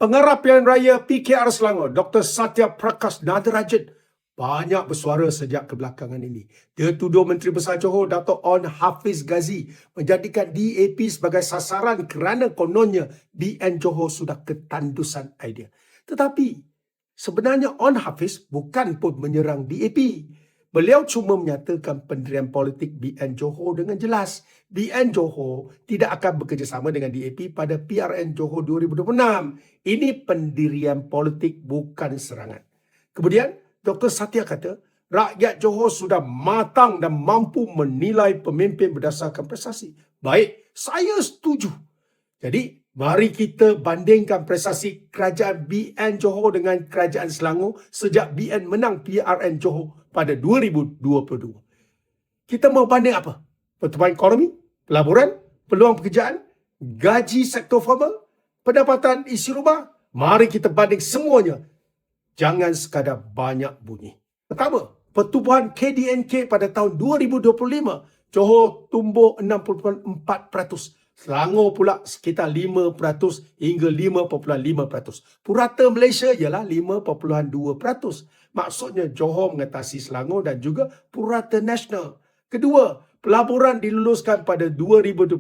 Pengarah Pilihan Raya PKR Selangor, Dr. Satya Prakash Nadarajan, banyak bersuara sejak kebelakangan ini. Dia tuduh Menteri Besar Johor, Dato' On Hafiz Ghazi, menjadikan DAP sebagai sasaran kerana kononnya BN Johor sudah ketandusan idea. Tetapi, sebenarnya On Hafiz bukan pun menyerang DAP. Beliau cuma menyatakan pendirian politik BN Johor dengan jelas. BN Johor tidak akan bekerjasama dengan DAP pada PRN Johor 2026. Ini pendirian politik, bukan serangan. Kemudian, Dr. Satya kata, rakyat Johor sudah matang dan mampu menilai pemimpin berdasarkan prestasi. Baik, saya setuju. Jadi, mari kita bandingkan prestasi kerajaan BN Johor dengan kerajaan Selangor sejak BN menang PRN Johor pada 2022. Kita mau banding apa? Pertumbuhan ekonomi, pelaburan, peluang pekerjaan, gaji sektor formal, pendapatan isi rumah. Mari kita banding semuanya. Jangan sekadar banyak bunyi. Pertama, pertumbuhan KDNK pada tahun 2025, Johor tumbuh 6.4%. Selangor pula sekitar 5% hingga 5.5%. Purata Malaysia ialah 5.2%. Maksudnya Johor mengatasi Selangor dan juga purata nasional. Kedua, pelaburan diluluskan pada 2025.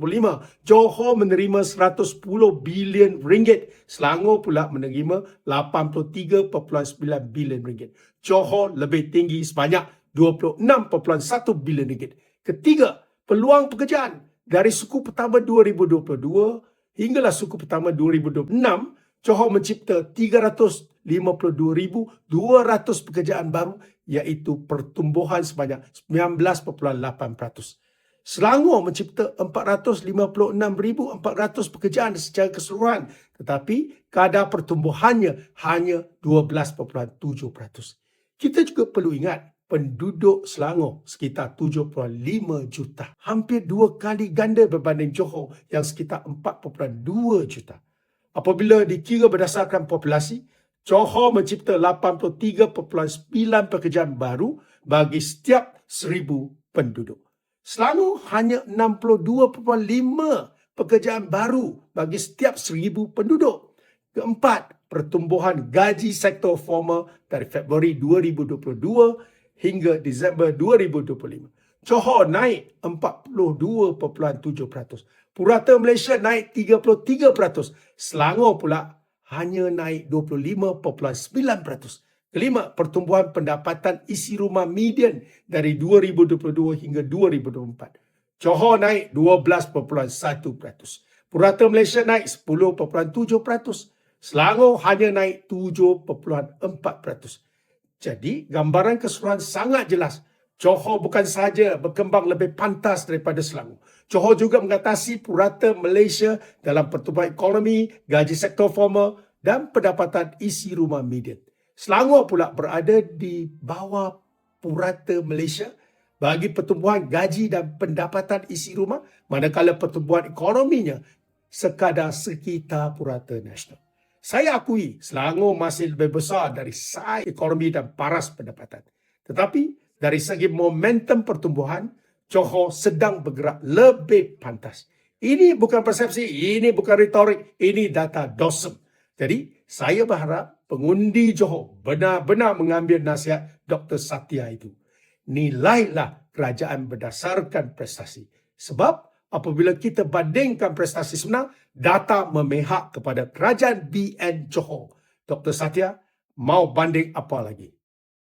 Johor menerima 110 bilion ringgit. Selangor pula menerima 83.9 bilion ringgit. Johor lebih tinggi sebanyak 26.1 bilion ringgit. Ketiga, peluang pekerjaan. Dari suku pertama 2022 hinggalah suku pertama 2026, Johor mencipta 352,200 pekerjaan baru, iaitu pertumbuhan sebanyak 19.8%. Selangor mencipta 456,400 pekerjaan secara keseluruhan, tetapi kadar pertumbuhannya hanya 12.7%. Kita juga perlu ingat, penduduk Selangor sekitar 7.5 juta. Hampir 2 kali ganda berbanding Johor yang sekitar 4.2 juta. Apabila dikira berdasarkan populasi, Johor mencipta 83.9 pekerjaan baru bagi setiap 1,000 penduduk. Selangor hanya 62.5 pekerjaan baru bagi setiap 1,000 penduduk. Keempat, pertumbuhan gaji sektor formal dari Februari 2022 hingga Disember 2025. Johor naik 42.7%. Purata Malaysia naik 33%. Selangor pula hanya naik 25.9%. Kelima, pertumbuhan pendapatan isi rumah median dari 2022 hingga 2024. Johor naik 12.1%. Purata Malaysia naik 10.7%. Selangor hanya naik 7.4%. Jadi, gambaran keseluruhan sangat jelas. Johor bukan sahaja berkembang lebih pantas daripada Selangor. Johor juga mengatasi purata Malaysia dalam pertumbuhan ekonomi, gaji sektor formal dan pendapatan isi rumah median. Selangor pula berada di bawah purata Malaysia bagi pertumbuhan gaji dan pendapatan isi rumah, manakala pertumbuhan ekonominya sekadar sekitar purata nasional. Saya akui Selangor masih lebih besar dari saiz ekonomi dan paras pendapatan. Tetapi dari segi momentum pertumbuhan, Johor sedang bergerak lebih pantas. Ini bukan persepsi, ini bukan retorik, ini data DOSM. Jadi, saya berharap pengundi Johor benar-benar mengambil nasihat Dr. Satya itu. Nilailah kerajaan berdasarkan prestasi. Sebab apabila kita bandingkan prestasi sebenar, data memihak kepada kerajaan BN Johor. Dr. Satya mau banding apa lagi?